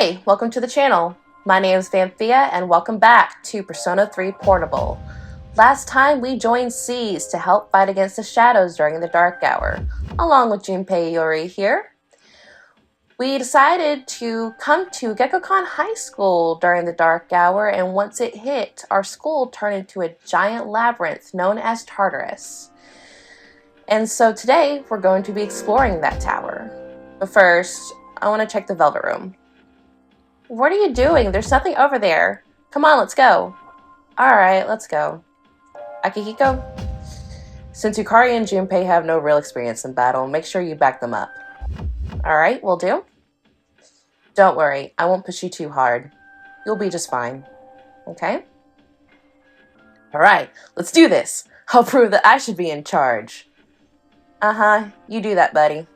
Hey, welcome to the channel. My name is Vanthea and welcome back to Persona 3 Portable. Last time we joined Seas to help fight against the shadows during the dark hour, along with Junpei Iori here. We decided to come to Gekkoukan High School during the dark hour, and once it hit, our school turned into a giant labyrinth known as Tartarus. And so today we're going to be exploring that tower. But first, I want to check the Velvet Room. What are you doing? There's nothing over there. Come on, let's go. Alright, let's go. Akihiko? Since Yukari and Junpei have no real experience in battle, make sure you back them up. Alright, will do. Don't worry, I won't push you too hard. You'll be just fine. Okay? Alright, let's do this. I'll prove that I should be in charge. Uh-huh, you do that, buddy.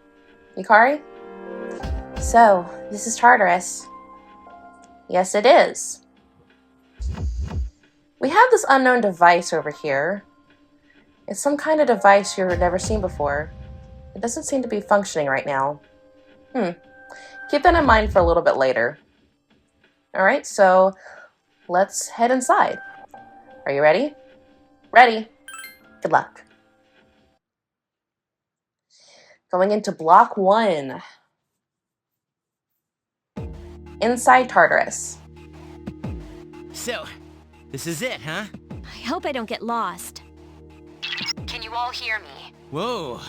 Yukari? So, this is Tartarus. Yes, it is. We have this unknown device over here. It's some kind of device you've never seen before. It doesn't seem to be functioning right now. Keep that in mind for a little bit later. Alright, so let's head inside. Are you ready? Ready. Good luck. Going into Block 1. Inside Tartarus. So, this is it, huh? I hope I don't get lost. Can you all hear me? Whoa,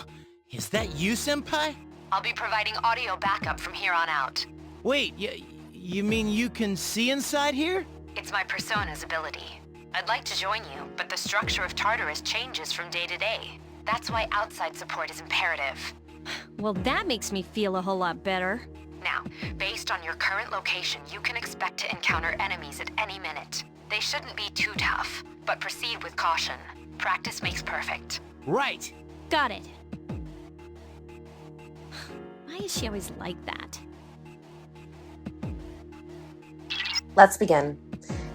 is that you, Senpai? I'll be providing audio backup from here on out. Wait, you mean you can see inside here? It's my Persona's ability. I'd like to join you, but the structure of Tartarus changes from day to day. That's why outside support is imperative. Well, that makes me feel a whole lot better. Now, based on your current location, you can expect to encounter enemies at any minute. They shouldn't be too tough, but proceed with caution. Practice makes perfect. Right. Got it. Why is she always like that? Let's begin.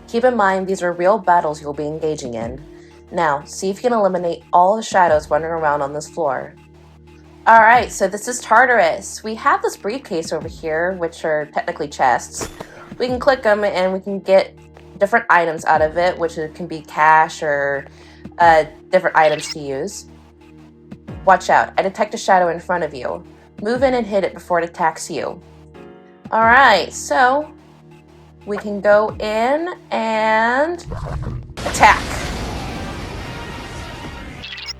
Keep in mind these are real battles you'll be engaging in. Now, see if you can eliminate all the shadows wandering around on this floor. Alright, so this is Tartarus. We have this briefcase over here, which are technically chests. We can click them and we can get different items out of it, which can be cash or different items to use. Watch out, I detect a shadow in front of you. Move in and hit it before it attacks you. Alright, so we can go in and attack.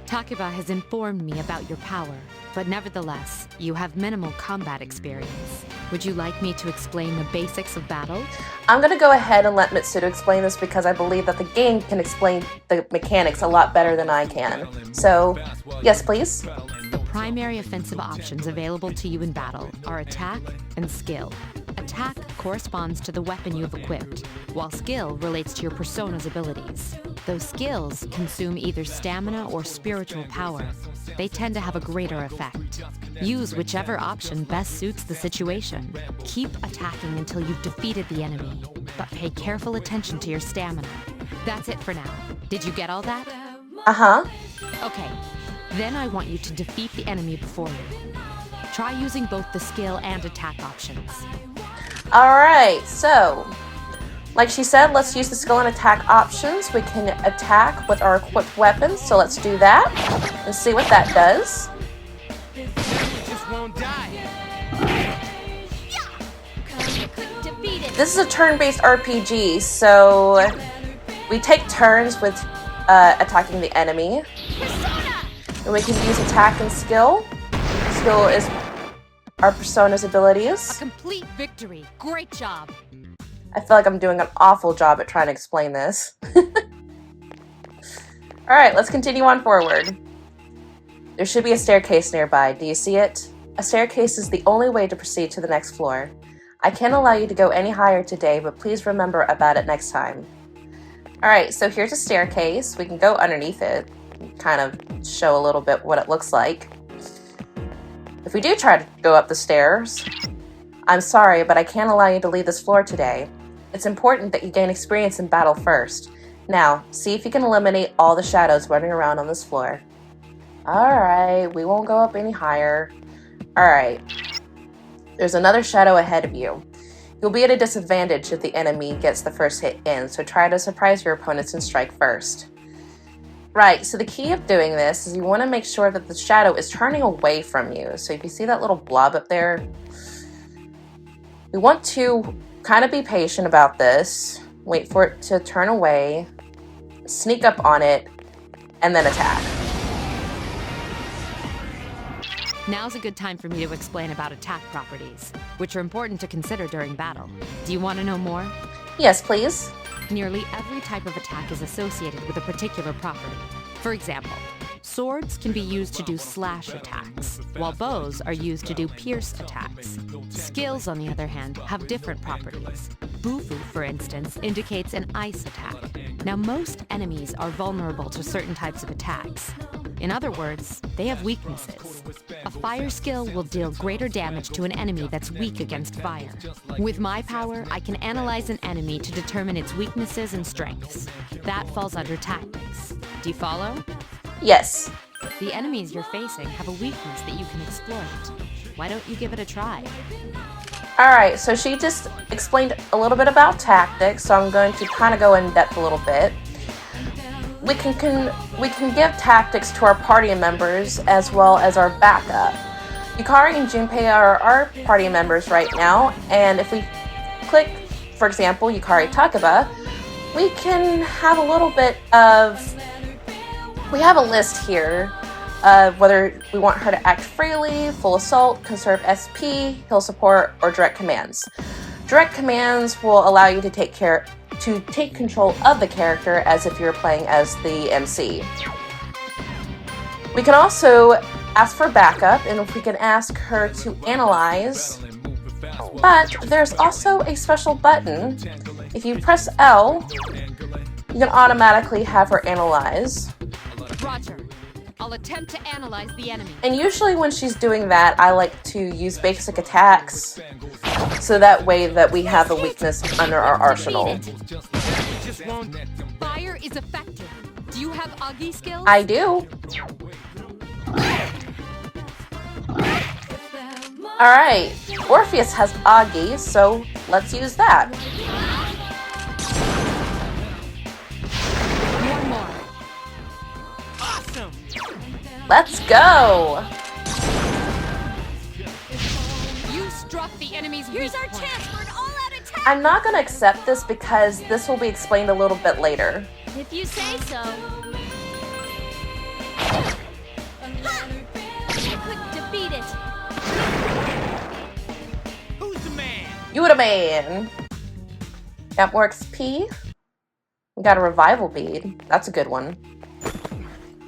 Takeba has informed me about your power, but nevertheless, you have minimal combat experience. Would you like me to explain the basics of battle? I'm going to go ahead and let Mitsuda explain this because I believe that the game can explain the mechanics a lot better than I can. So, yes please. The primary offensive options available to you in battle are attack and skill. Attack corresponds to the weapon you have equipped, while skill relates to your persona's abilities. Those skills consume either stamina or spiritual power. They tend to have a greater effect. Use whichever option best suits the situation. Keep attacking until you've defeated the enemy, but pay careful attention to your stamina. That's it for now. Did you get all that? Uh-huh. Okay, then I want you to defeat the enemy before you. Try using both the skill and attack options. Alright, so, like she said, let's use the skill and attack options. We can attack with our equipped weapons, so let's do that and see what that does. Just won't die. This is a turn-based RPG, so we take turns with attacking the enemy. And we can use attack and skill. Skill is our Persona's abilities. A complete victory. Great job. I feel like I'm doing an awful job at trying to explain this. Alright, let's continue on forward. There should be a staircase nearby. Do you see it? A staircase is the only way to proceed to the next floor. I can't allow you to go any higher today, but please remember about it next time. Alright, so here's a staircase. We can go underneath it and kind of show a little bit what it looks like. If we do try to go up the stairs, I'm sorry, but I can't allow you to leave this floor today. It's important that you gain experience in battle first. Now, see if you can eliminate all the shadows running around on this floor. Alright, we won't go up any higher. Alright. There's another shadow ahead of you. You'll be at a disadvantage if the enemy gets the first hit in, so try to surprise your opponents and strike first. Right, so the key of doing this is you want to make sure that the shadow is turning away from you. So if you see that little blob up there, we want to kind of be patient about this, wait for it to turn away, sneak up on it, and then attack. Now's a good time for me to explain about attack properties, which are important to consider during battle. Do you want to know more? Yes, please. Nearly every type of attack is associated with a particular property. For example, swords can be used to do slash attacks, while bows are used to do pierce attacks. Skills, on the other hand, have different properties. Bufu, for instance, indicates an ice attack. Now, most enemies are vulnerable to certain types of attacks. In other words, they have weaknesses. A fire skill will deal greater damage to an enemy that's weak against fire. With my power, I can analyze an enemy to determine its weaknesses and strengths. That falls under tactics. Do you follow? Yes. The enemies you're facing have a weakness that you can exploit. Why don't you give it a try? Alright, so she just explained a little bit about tactics, so I'm going to kind of go in depth a little bit. We can give tactics to our party members as well as our backup. Yukari and Junpei are our party members right now, and if we click, for example, Yukari Takaba, we can have a little bit of... We have a list here of whether we want her to act freely, full assault, conserve SP, heal support, or direct commands. Direct commands will allow you to take control of the character as if you're playing as the MC. We can also ask for backup, and if we can ask her to analyze, but there's also a special button. If you press L, you can automatically have her analyze. Roger. I'll attempt to analyze the enemy. And usually when she's doing that, I like to use basic attacks, so that way that we have a weakness under our arsenal. Fire is effective. Do you have Agi skills? I do. Alright, Orpheus has Agi, so let's use that. One more. Awesome! Let's go! You struck the enemy's Here's our weak point. chance for an all-out attack! I'm not going to accept this because this will be explained a little bit later. If you say so. Ha! I couldn't defeat it. Who's the man? You the man! Got more XP. We got a revival bead. That's a good one.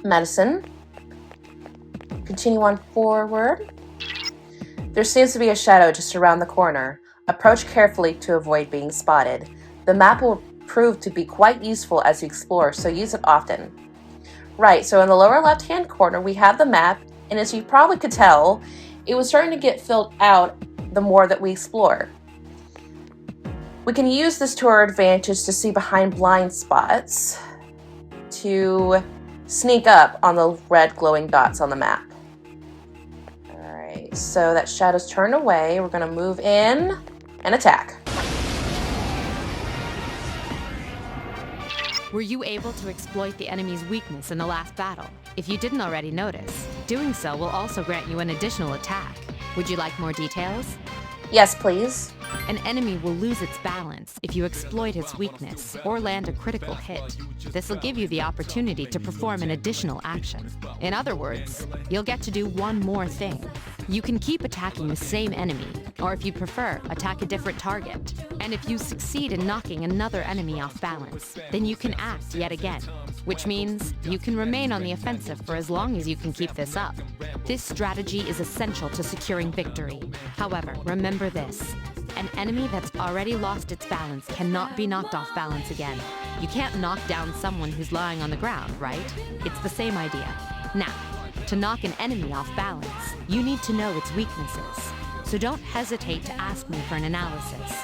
Medicine. Continue on forward. There seems to be a shadow just around the corner. Approach carefully to avoid being spotted. The map will prove to be quite useful as you explore, so use it often. Right, so in the lower left-hand corner, we have the map, and as you probably could tell, it was starting to get filled out the more that we explore. We can use this to our advantage to see behind blind spots, to sneak up on the red glowing dots on the map. Alright, so that shadow's turned away. We're going to move in and attack. Were you able to exploit the enemy's weakness in the last battle? If you didn't already notice, doing so will also grant you an additional attack. Would you like more details? Yes, please. An enemy will lose its balance if you exploit its weakness or land a critical hit. This will give you the opportunity to perform an additional action. In other words, you'll get to do one more thing. You can keep attacking the same enemy, or if you prefer, attack a different target. And if you succeed in knocking another enemy off balance, then you can act yet again, which means you can remain on the offensive for as long as you can keep this up. This strategy is essential to securing victory. However, remember this. An enemy that's already lost its balance cannot be knocked off balance again. You can't knock down someone who's lying on the ground, right? It's the same idea. Now, to knock an enemy off balance, you need to know its weaknesses. So don't hesitate to ask me for an analysis.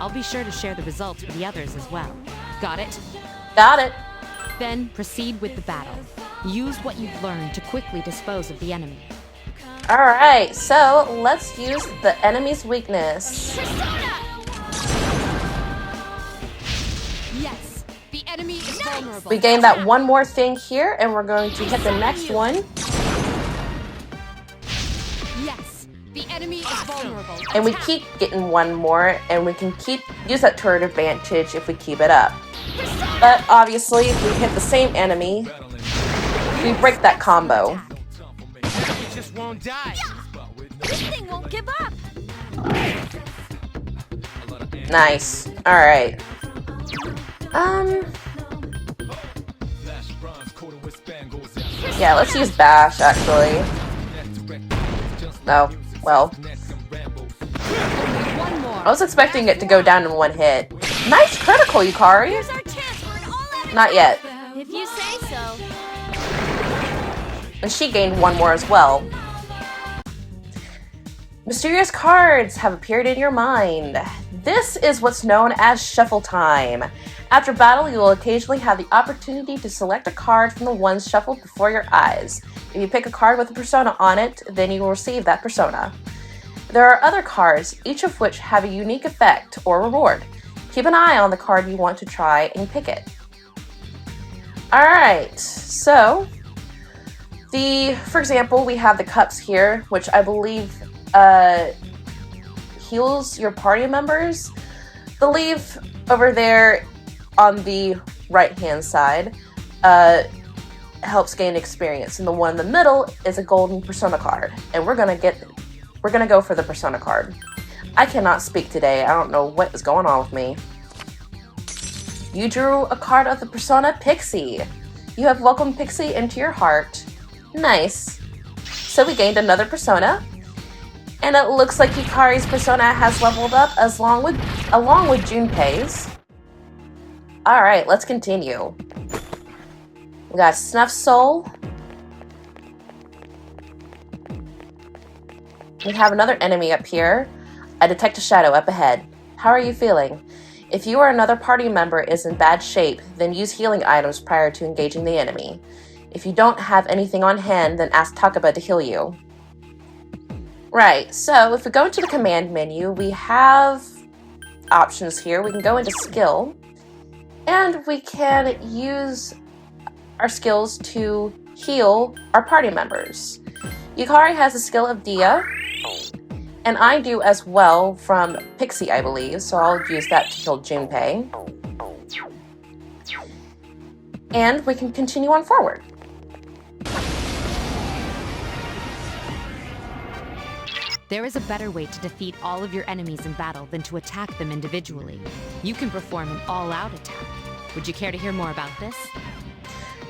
I'll be sure to share the results with the others as well. Got it? Got it. Then proceed with the battle. Use what you've learned to quickly dispose of the enemy. Alright, so let's use the enemy's weakness. Persona! enemy is vulnerable. We gained that one more thing here, and we're going to hit the next one. Yes, the enemy is vulnerable. And we keep getting one more, and we can use that turret advantage if we keep it up. But obviously, if we hit the same enemy, we break that combo. We just won't die. This thing won't give up. Nice. Alright. Yeah, let's use Bash, actually. Oh, well. One more. I was expecting it to go down in one hit. Nice critical, Yukari! Here's our chance for an all-out Not yet. If you say so. And she gained one more as well. Mysterious cards have appeared in your mind. This is what's known as shuffle time. After battle, you will occasionally have the opportunity to select a card from the ones shuffled before your eyes. If you pick a card with a persona on it, then you will receive that persona. There are other cards, each of which have a unique effect or reward. Keep an eye on the card you want to try and pick it. Alright, so for example, we have the cups here, which I believe heals your party members. The leaf over there on the right-hand side helps gain experience, and the one in the middle is a golden persona card. And we're gonna go for the persona card. I cannot speak today. I don't know what is going on with me. You drew a card of the persona Pixie. You have welcomed Pixie into your heart. Nice. So we gained another persona. And it looks like Hikari's persona has leveled up along with Junpei's. Alright, let's continue. We got Snuff Soul. We have another enemy up here. I detect a shadow up ahead. How are you feeling? If you or another party member is in bad shape, then use healing items prior to engaging the enemy. If you don't have anything on hand, then ask Takaba to heal you. Right, so if we go into the command menu, we have options here. We can go into skill, and we can use our skills to heal our party members. Yukari has the skill of Dia, and I do as well from Pixie, I believe, so I'll use that to heal Junpei. And we can continue on forward. There is a better way to defeat all of your enemies in battle than to attack them individually. You can perform an all-out attack. Would you care to hear more about this?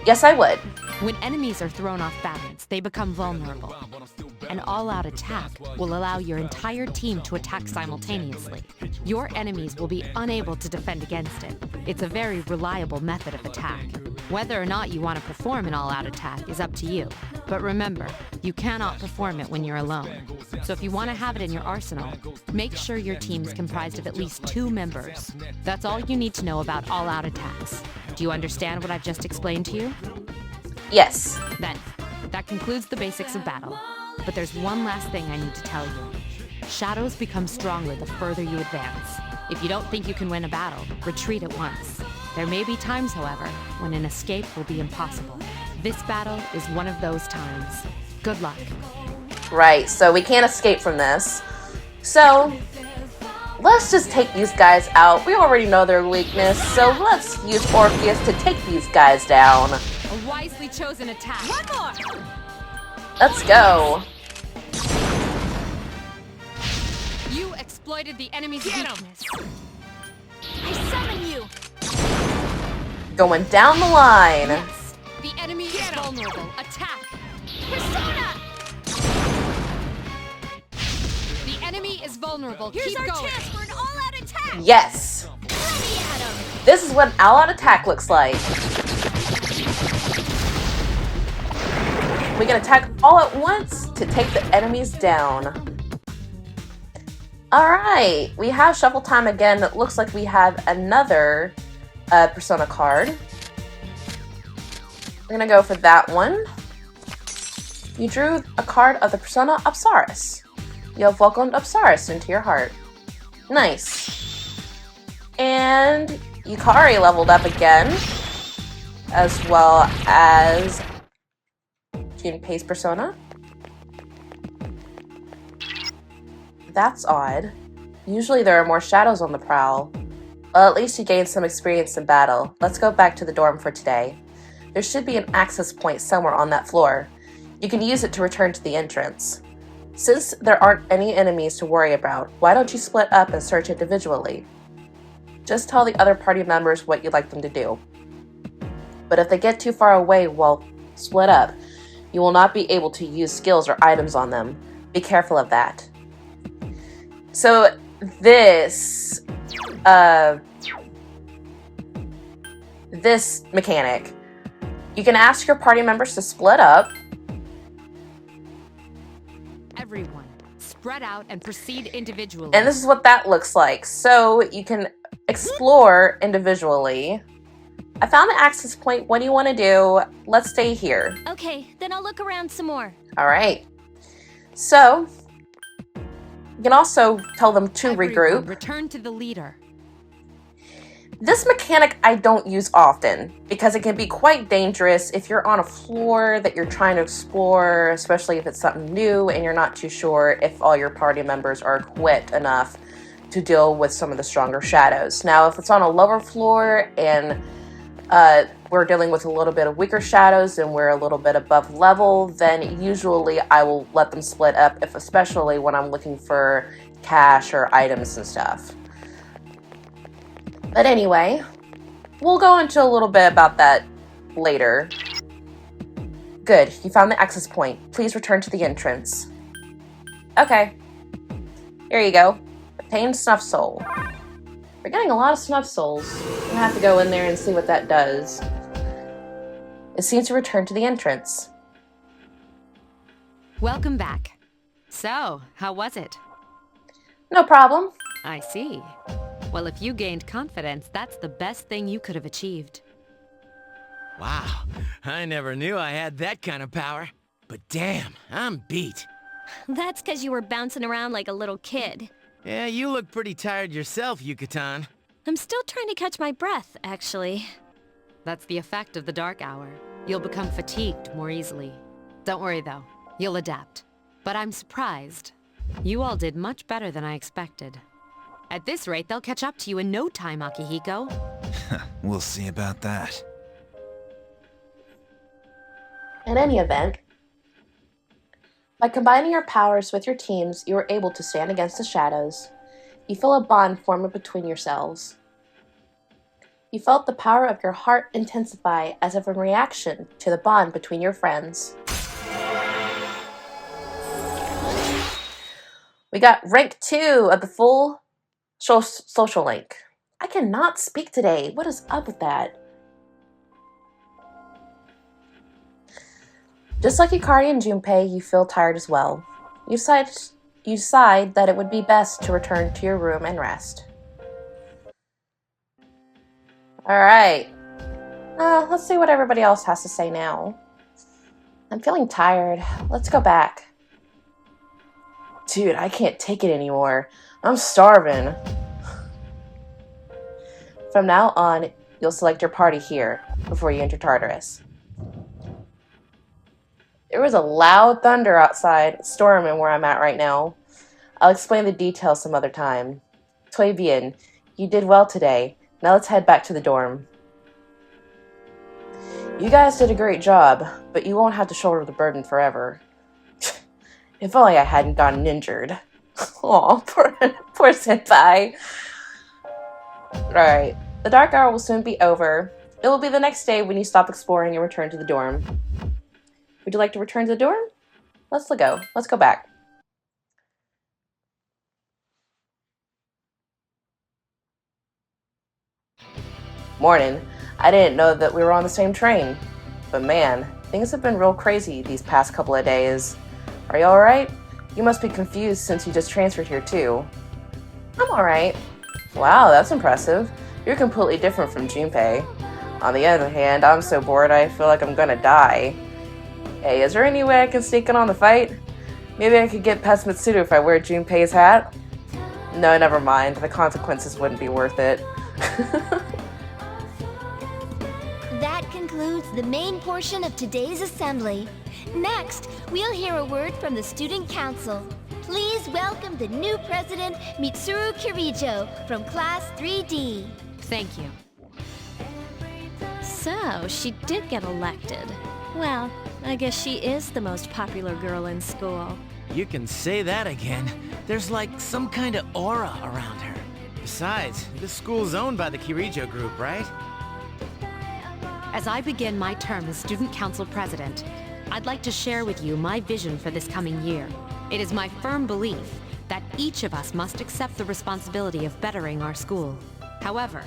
Yes, I would. When enemies are thrown off balance, they become vulnerable. An all-out attack will allow your entire team to attack simultaneously. Your enemies will be unable to defend against it. It's a very reliable method of attack. Whether or not you want to perform an all-out attack is up to you. But remember, you cannot perform it when you're alone. So if you want to have it in your arsenal, make sure your team's comprised of at least 2 members. That's all you need to know about all-out attacks. Do you understand what I've just explained to you? Yes. Then, that concludes the basics of battle. But there's one last thing I need to tell you. Shadows become stronger the further you advance. If you don't think you can win a battle, retreat at once. There may be times, however, when an escape will be impossible. This battle is one of those times. Good luck. Right, so we can't escape from this. So, let's just take these guys out. We already know their weakness, so let's use Orpheus to take these guys down. A wisely chosen attack. One more! Let's go. You exploited the enemy's weakness. I summon you. Going down the line. Yes, the enemy is vulnerable. Attack! Persona! The enemy is vulnerable. Here's Keep our going. chance for an all-out attack. Yes. Let me at him. This is what an all-out attack looks like. We can attack all at once to take the enemies down. Alright, we have Shuffle Time again. It looks like we have another Persona card. We're gonna go for that one. You drew a card of the Persona Apsaris. You have welcomed Apsaris into your heart. Nice. And Yukari leveled up again. as well as Junpei's persona. That's odd. Usually there are more shadows on the prowl. Well, at least you gained some experience in battle. Let's go back to the dorm for today. There should be an access point somewhere on that floor. You can use it to return to the entrance. Since there aren't any enemies to worry about, why don't you split up and search individually? Just tell the other party members what you'd like them to do. But if they get too far away while split up, you will not be able to use skills or items on them. Be careful of that. So this mechanic, you can ask your party members to split up. Everyone, spread out and proceed individually. And this is what that looks like. So you can explore individually. I found the access point. What do you want to do? Let's stay here. Okay, then I'll look around some more. All right. So you can also tell them to Everyone, regroup. return to the leader. This mechanic I don't use often because it can be quite dangerous if you're on a floor that you're trying to explore, especially if it's something new and you're not too sure if all your party members are equipped enough to deal with some of the stronger shadows. Now, if it's on a lower floor and we're dealing with a little bit of weaker shadows and we're a little bit above level, then usually I will let them split up, especially when I'm looking for cash or items and stuff. But anyway, we'll go into a little bit about that later. Good, you found the access point. Please return to the entrance. Okay. Here you go. Obtain Snuff Soul. We're getting a lot of Snuff Souls. I'm gonna have to go in there and see what that does. It seems to return to the entrance. Welcome back. So, how was it? No problem. I see. Well, if you gained confidence, that's the best thing you could have achieved. Wow, I never knew I had that kind of power. But damn, I'm beat. That's because you were bouncing around like a little kid. Yeah, you look pretty tired yourself, Yucatan. I'm still trying to catch my breath, actually. That's the effect of the dark hour. You'll become fatigued more easily. Don't worry, though. You'll adapt. But I'm surprised. You all did much better than I expected. At this rate, they'll catch up to you in no time, Akihiko. We'll see about that. In any event, by combining your powers with your teams, you are able to stand against the shadows. You feel a bond form between yourselves. You felt the power of your heart intensify as if in reaction to the bond between your friends. We got rank 2 of the full social link. I cannot speak today. What is up with that? Just like Yukari and Junpei, you feel tired as well. You decide that it would be best to return to your room and rest. Alright. Let's see what everybody else has to say now. I'm feeling tired. Let's go back. Dude, I can't take it anymore. I'm starving. From now on, you'll select your party here before you enter Tartarus. There was a loud thunder outside, storming where I'm at right now. I'll explain the details some other time. Toi bien, you did well today. Now let's head back to the dorm. You guys did a great job, but you won't have to shoulder the burden forever. If only I hadn't gotten injured. Aw, poor senpai. Alright, the dark hour will soon be over. It will be the next day when you stop exploring and return to the dorm. Would you like to return to the dorm? Let's go. Let's go back. Morning. I didn't know that we were on the same train. But man, things have been real crazy these past couple of days. Are you alright? You must be confused since you just transferred here too. I'm alright. Wow, that's impressive. You're completely different from Junpei. On the other hand, I'm so bored I feel like I'm gonna die. Hey, is there any way I can sneak in on the fight? Maybe I could get past Mitsudo if I wear Junpei's hat? No, never mind. The consequences wouldn't be worth it. That concludes concludes the main portion of today's assembly. Next, we'll hear a word from the Student Council. Please welcome the new president, Mitsuru Kirijo, from Class 3D. Thank you. So, she did get elected. Well, I guess she is the most popular girl in school. You can say that again. There's like some kind of aura around her. Besides, this school's owned by the Kirijo group, right? As I begin my term as Student Council President, I'd like to share with you my vision for this coming year. It is my firm belief that each of us must accept the responsibility of bettering our school. However,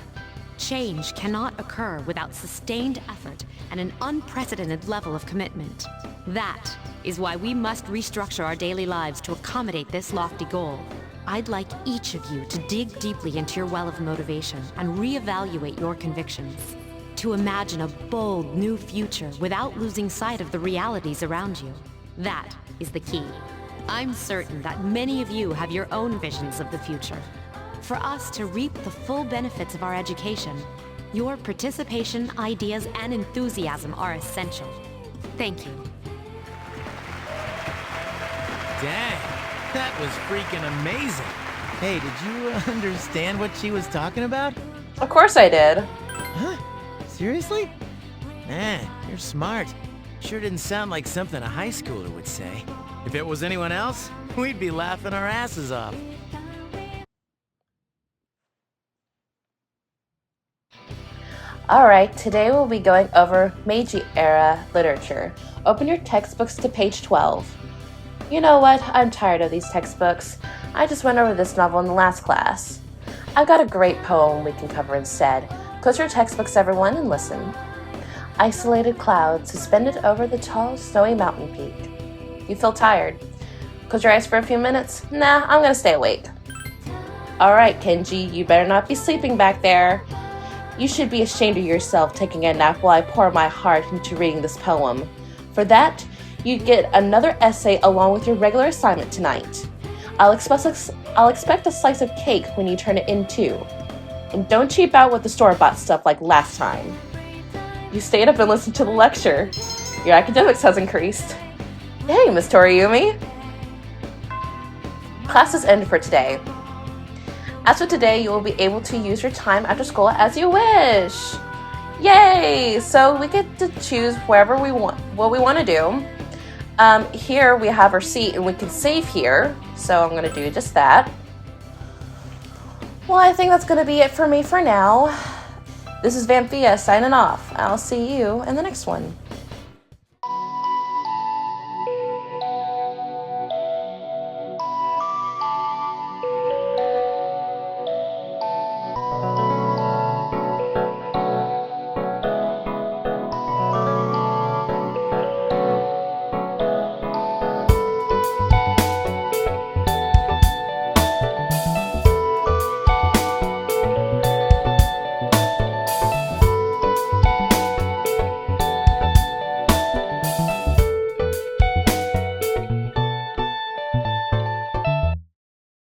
change cannot occur without sustained effort and an unprecedented level of commitment. That is why we must restructure our daily lives to accommodate this lofty goal. I'd like each of you to dig deeply into your well of motivation and reevaluate your convictions. To imagine a bold new future without losing sight of the realities around you. That is the key. I'm certain that many of you have your own visions of the future. For us to reap the full benefits of our education, your participation, ideas, and enthusiasm are essential. Thank you. Dang, that was freaking amazing. Hey, did you understand what she was talking about? Of course I did. Huh? Seriously? Man, you're smart. Sure didn't sound like something a high schooler would say. If it was anyone else, we'd be laughing our asses off. Alright, today we'll be going over Meiji era literature. Open your textbooks to page 12. You know what? I'm tired of these textbooks. I just went over this novel in the last class. I've got a great poem we can cover instead. Close your textbooks, everyone, and listen. Isolated clouds suspended over the tall, snowy mountain peak. You feel tired? Close your eyes for a few minutes? Nah, I'm gonna stay awake. Alright, Kenji, you better not be sleeping back there. You should be ashamed of yourself taking a nap while I pour my heart into reading this poem. For that, you get another essay along with your regular assignment tonight. I'll expect a slice of cake when you turn it in too. And don't cheap out with the store-bought stuff like last time. You stayed up and listened to the lecture. Your academics has increased. Hey, Miss Toriumi. Class is ended for today. As for today, you will be able to use your time after school as you wish. Yay! So we get to choose wherever we want, what we want to do. Here we have our seat and we can save here. So I'm going to do just that. Well, I think that's going to be it for me for now. This is Vanthea signing off. I'll see you in the next one.